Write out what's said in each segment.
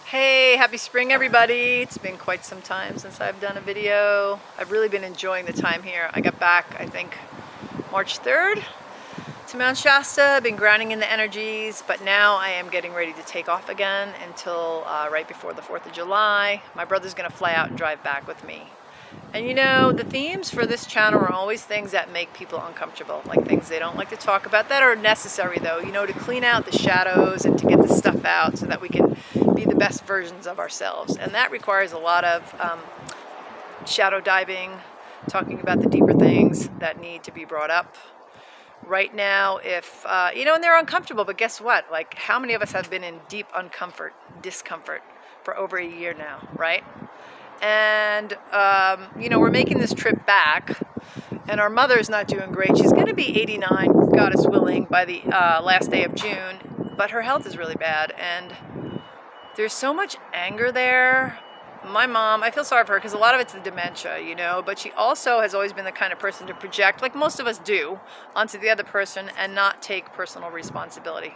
Hey, happy spring everybody. It's been quite some time since I've done a video. I've really been enjoying the time here. I got back, I think, March 3rd to Mount Shasta. I've been grounding in the energies, but now I am getting ready to take off again until right before the 4th of July. My brother's gonna fly out and drive back with me. And you know, the themes for this channel are always things that make people uncomfortable, like things they don't like to talk about that are necessary though, you know, to clean out the shadows and to get the stuff out so that we can be the best versions of ourselves. And that requires a lot of shadow diving, talking about the deeper things that need to be brought up. Right now, if, you know, and they're uncomfortable, but guess what? Like, how many of us have been in deep discomfort for over a year now, right? And you know, we're making this trip back, and our mother's not doing great. She's going to be 89, God is willing, by the last day of June, but her health is really bad, and there's so much anger there. My mom, I feel sorry for her because a lot of it's the dementia, you know, but she also has always been the kind of person to project, like most of us do, onto the other person and not take personal responsibility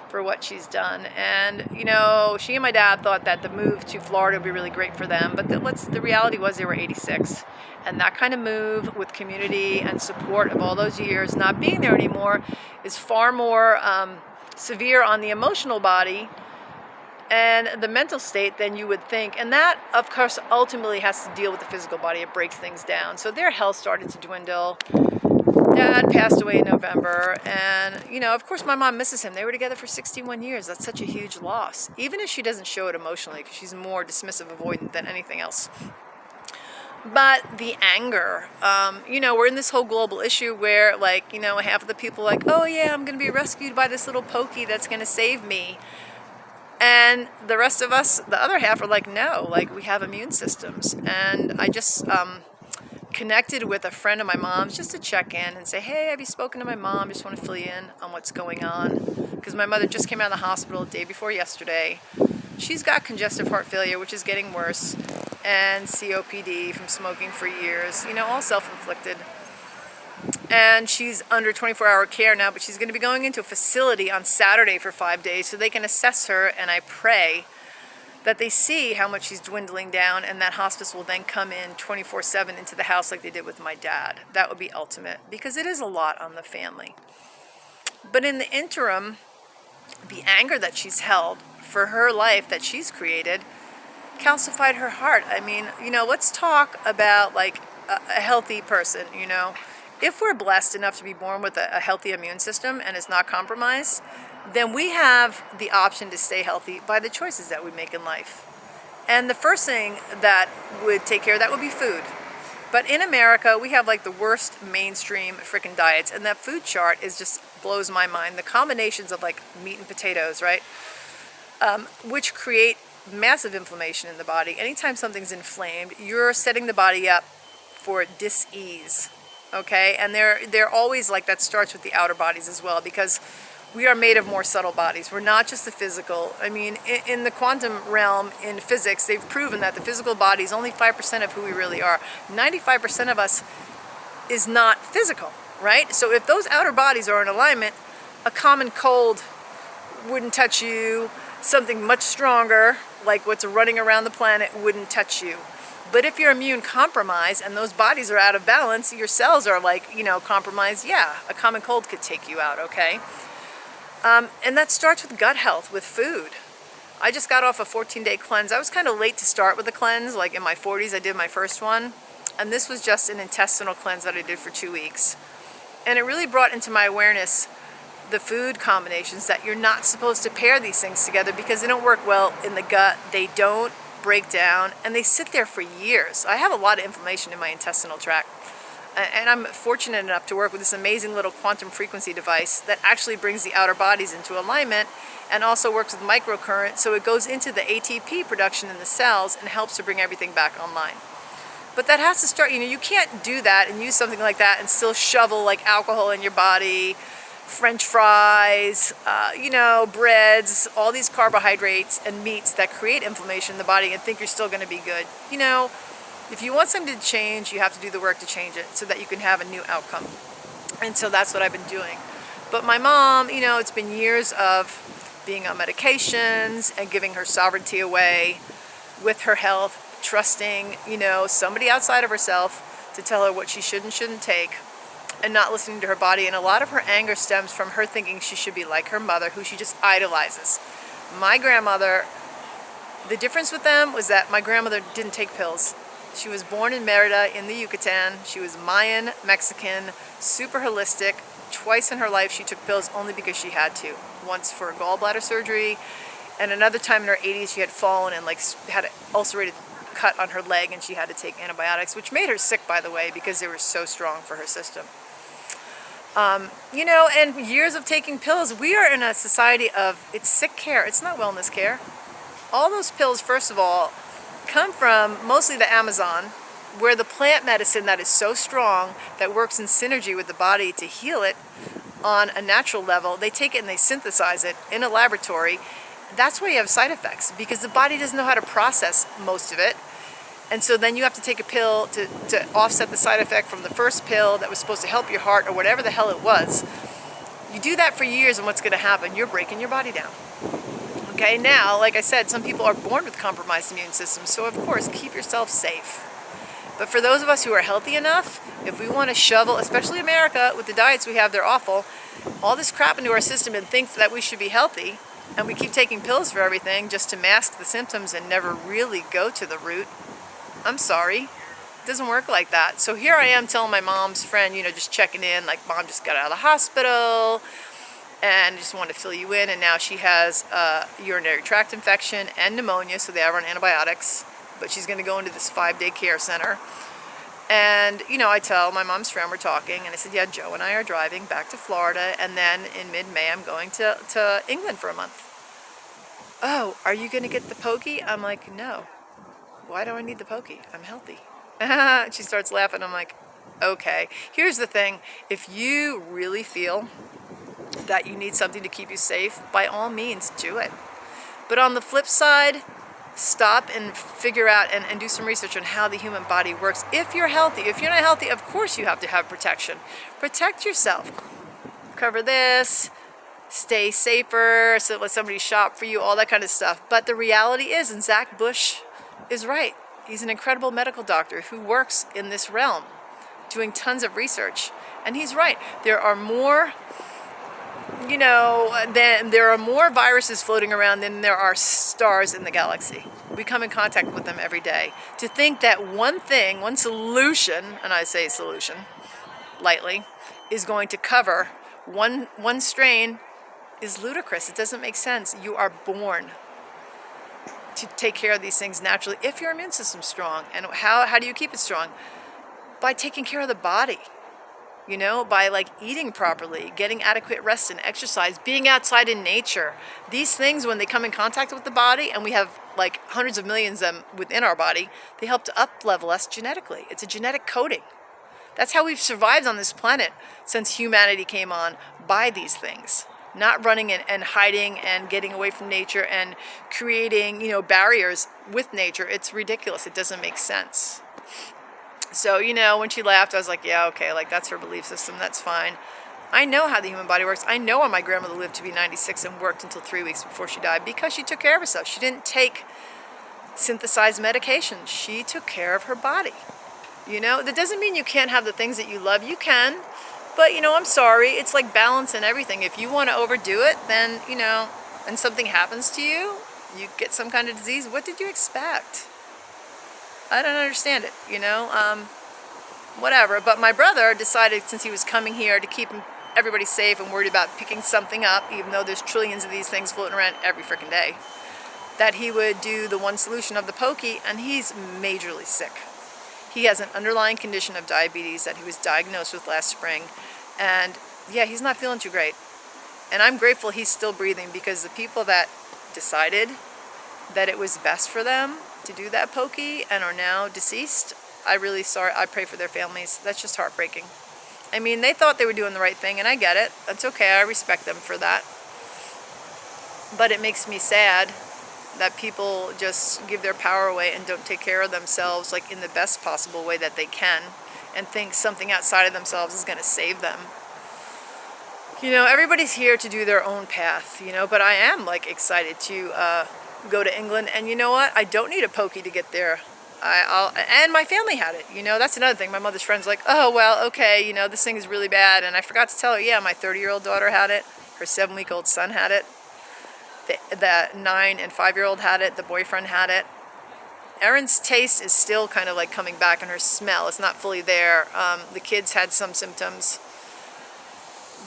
for what she's done. And, you know, she and my dad thought that the move to Florida would be really great for them, but the reality was they were 86. And that kind of move with community and support of all those years not being there anymore is far more severe on the emotional body and the mental state than you would think. And that, of course, ultimately has to deal with the physical body. It breaks things down. So their health started to dwindle. Dad passed away in November, and, you know, of course my mom misses him. They were together for 61 years. That's such a huge loss, even if she doesn't show it emotionally, because she's more dismissive, avoidant than anything else. But the anger, you know, we're in this whole global issue where, like, you know, half of the people are like, oh yeah, I'm going to be rescued by this little pokey that's going to save me. And the rest of us, the other half, are like, no, like, we have immune systems. And I just connected with a friend of my mom's just to check in and say, hey, have you spoken to my mom? Just want to fill you in on what's going on. Because my mother just came out of the hospital the day before yesterday. She's got congestive heart failure, which is getting worse, and COPD from smoking for years, you know, all self-inflicted. And she's under 24-hour care now, but she's going to be going into a facility on Saturday for 5 days so they can assess her, and I pray that they see how much she's dwindling down, and that hospice will then come in 24/7 into the house like they did with my dad. That would be ultimate, because it is a lot on the family. But in the interim, the anger that she's held for her life that she's created calcified her heart. I mean, you know, let's talk about, like, a healthy person, you know. If we're blessed enough to be born with a healthy immune system and it's not compromised, then we have the option to stay healthy by the choices that we make in life. And the first thing that would take care of that would be food. But in America, we have like the worst mainstream freaking diets, and that food chart just blows my mind. The combinations of like meat and potatoes, right? Which create massive inflammation in the body. Anytime something's inflamed, you're setting the body up for dis-ease. Okay, and they're always like that. Starts with the outer bodies as well, because we are made of more subtle bodies. We're not just the physical. I mean, in the quantum realm, in physics, they've proven that the physical body is only 5% of who we really are. 95% of us is not physical, right? So if those outer bodies are in alignment, a common cold wouldn't touch you. Something much stronger, like what's running around the planet, wouldn't touch you. But if you're immune compromised and those bodies are out of balance, your cells are like, you know, compromised, yeah, a common cold could take you out, okay? And that starts with gut health, with food. I just got off a 14-day cleanse. I was kind of late to start with the cleanse. Like in my 40s, I did my first one. And this was just an intestinal cleanse that I did for 2 weeks. And it really brought into my awareness the food combinations, that you're not supposed to pair these things together because they don't work well in the gut. They don't break down, and they sit there for years. I have a lot of inflammation in my intestinal tract, and I'm fortunate enough to work with this amazing little quantum frequency device that actually brings the outer bodies into alignment and also works with microcurrent, so it goes into the ATP production in the cells and helps to bring everything back online. But that has to start, you know, you can't do that and use something like that and still shovel like alcohol in your body, French fries, you know, breads, all these carbohydrates and meats that create inflammation in the body, and think you're still going to be good. You know, if you want something to change, you have to do the work to change it so that you can have a new outcome. And so that's what I've been doing. But my mom, you know, it's been years of being on medications and giving her sovereignty away with her health, trusting, somebody outside of herself to tell her what she should and shouldn't take, and not listening to her body. And a lot of her anger stems from her thinking she should be like her mother, who she just idolizes. My grandmother, the difference with them was that my grandmother didn't take pills. She was born in Merida in the Yucatan. She was Mayan, Mexican, super holistic. Twice in her life she took pills only because she had to. Once for gallbladder surgery, and another time in her 80s she had fallen and had an ulcerated cut on her leg, and she had to take antibiotics, which made her sick, by the way, because they were so strong for her system. And years of taking pills. We are in a society of, it's sick care, it's not wellness care. All those pills, first of all, come from mostly the Amazon, where the plant medicine that is so strong, that works in synergy with the body to heal it on a natural level, they take it and they synthesize it in a laboratory. That's why you have side effects, because the body doesn't know how to process most of it. And so then you have to take a pill to offset the side effect from the first pill that was supposed to help your heart or whatever the hell it was. You do that for years, and what's going to happen? You're breaking your body down. Okay, now, like I said, some people are born with compromised immune systems, so of course, keep yourself safe. But for those of us who are healthy enough, if we want to shovel, especially America, with the diets we have, they're awful, all this crap into our system and think that we should be healthy, and we keep taking pills for everything just to mask the symptoms and never really go to the root, I'm sorry. It doesn't work like that. So here I am telling my mom's friend, just checking in, like, Mom just got out of the hospital and just wanted to fill you in, and now she has a urinary tract infection and pneumonia, so they have her on antibiotics, but she's going to go into this 5-day care center. And, I tell my mom's friend, we're talking, and I said, yeah, Joe and I are driving back to Florida, and then in mid-May I'm going to England for a month. Oh, are you going to get the pokey? I'm like, no. Why do I need the pokey? I'm healthy. She starts laughing. I'm like, okay. Here's the thing. If you really feel that you need something to keep you safe, by all means, do it. But on the flip side, stop and figure out and do some research on how the human body works. If you're healthy, if you're not healthy, of course you have to have protection. Protect yourself. Cover this. Stay safer. So let somebody shop for you, all that kind of stuff. But the reality is, and Zach Bush is right. He's an incredible medical doctor who works in this realm, doing tons of research. And he's right. There are more, there are more viruses floating around than there are stars in the galaxy. We come in contact with them every day. To think that one thing, one solution, and I say solution lightly, is going to cover one strain is ludicrous. It doesn't make sense. You are born to take care of these things naturally if your immune system's strong. And how do you keep it strong? By taking care of the body, by eating properly, getting adequate rest and exercise, being outside in nature. These things, when they come in contact with the body, and we have hundreds of millions of them within our body, they help to up-level us genetically. It's a genetic coding. That's how we've survived on this planet since humanity came on, by these things. Not running and hiding and getting away from nature and creating, barriers with nature. It's ridiculous. It doesn't make sense. So, when she laughed, I was like, yeah, okay, that's her belief system. That's fine. I know how the human body works. I know why my grandmother lived to be 96 and worked until 3 weeks before she died, because she took care of herself. She didn't take synthesized medication. She took care of her body. That doesn't mean you can't have the things that you love. You can. But, I'm sorry, it's like balance and everything. If you want to overdo it, then, and something happens to you, you get some kind of disease, what did you expect? I don't understand it, whatever. But my brother decided, since he was coming here to keep everybody safe and worried about picking something up, even though there's trillions of these things floating around every freaking day, that he would do the one solution of the pokey, and he's majorly sick. He has an underlying condition of diabetes that he was diagnosed with last spring. And yeah, he's not feeling too great. And I'm grateful he's still breathing, because the people that decided that it was best for them to do that pokey and are now deceased, I pray for their families. That's just heartbreaking. I mean, they thought they were doing the right thing, and I get it. That's okay. I respect them for that. But it makes me sad that people just give their power away and don't take care of themselves in the best possible way that they can, and think something outside of themselves is going to save them. You know, everybody's here to do their own path, you know, but I am like excited to go to England. And you know what? I don't need a pokey to get there. And my family had it, you know, that's another thing. My mother's friend's like, oh, well, okay, you know, this thing is really bad. And I forgot to tell her, yeah, my 30-year-old daughter had it. Her 7-week-old son had it. The 9 and 5-year-old had it. The boyfriend had it. Erin's taste is still kind of like coming back, and her smell is not fully there. The kids had some symptoms.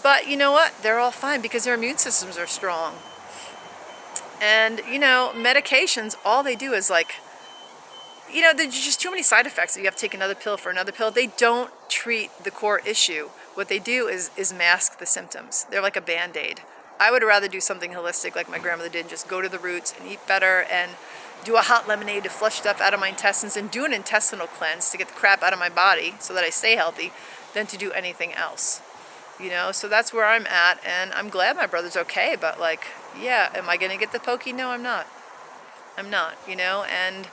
But you know what? They're all fine because their immune systems are strong. And, you know, medications, all they do is like, you know, there's just too many side effects. You have to take another pill for another pill. They don't treat the core issue. What they do is mask the symptoms. They're like a Band-Aid. I would rather do something holistic like my grandmother did and just go to the roots and eat better and do a hot lemonade to flush stuff out of my intestines and do an intestinal cleanse to get the crap out of my body so that I stay healthy than to do anything else. You know, so that's where I'm at, and I'm glad my brother's okay, but like, yeah, am I gonna get the pokey? No, I'm not. I'm not, you know, and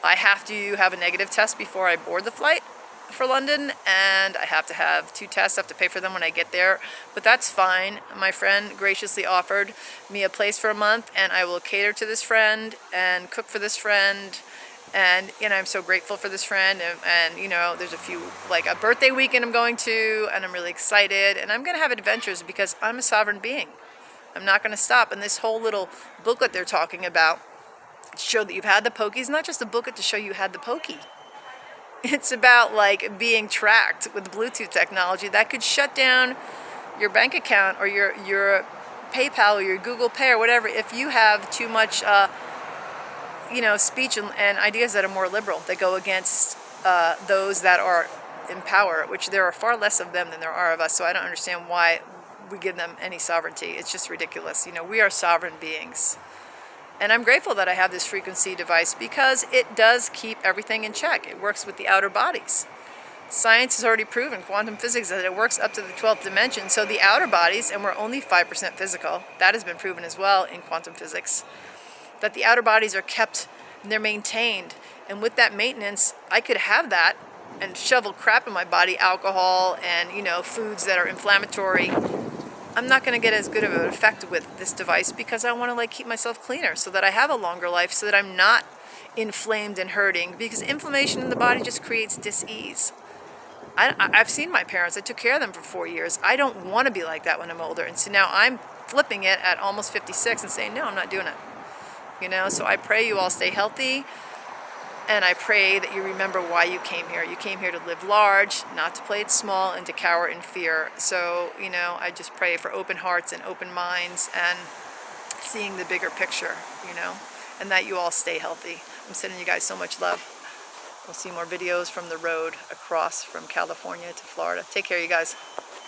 I have to have a negative test before I board the flight for London, and I have to have 2 tests. I have to pay for them when I get there, but that's fine. My friend graciously offered me a place for a month, and I will cater to this friend and cook for this friend. And, you know, I'm so grateful for this friend, and you know, there's a few, like a birthday weekend I'm going to, and I'm really excited, and I'm going to have adventures because I'm a sovereign being. I'm not going to stop. And this whole little booklet they're talking about to show that you've had the pokey is not just a booklet to show you had the pokey. It's about like being tracked with Bluetooth technology that could shut down your bank account or your PayPal or your Google Pay or whatever if you have too much you know, speech and ideas that are more liberal, that go against those that are in power, which there are far less of them than there are of us. So I don't understand why we give them any sovereignty. It's just ridiculous. You know, we are sovereign beings. And I'm grateful that I have this frequency device because it does keep everything in check. It works with the outer bodies. Science has already proven, quantum physics, that it works up to the 12th dimension. So the outer bodies, and we're only 5% physical, that has been proven as well in quantum physics, that the outer bodies are kept and they're maintained. And with that maintenance, I could have that and shovel crap in my body, alcohol and, you know, foods that are inflammatory. I'm not going to get as good of an effect with this device because I want to like keep myself cleaner so that I have a longer life, so that I'm not inflamed and hurting, because inflammation in the body just creates dis-ease. I've seen my parents. I took care of them for 4 years. I don't want to be like that when I'm older. And so now I'm flipping it at almost 56 and saying, no, I'm not doing it. You know, so I pray you all stay healthy, and I pray that you remember why you came here. You came here to live large, not to play it small and to cower in fear. So, you know, I just pray for open hearts and open minds and seeing the bigger picture, you know, and that you all stay healthy. I'm sending you guys so much love. We'll see more videos from the road across from California to Florida. Take care, you guys.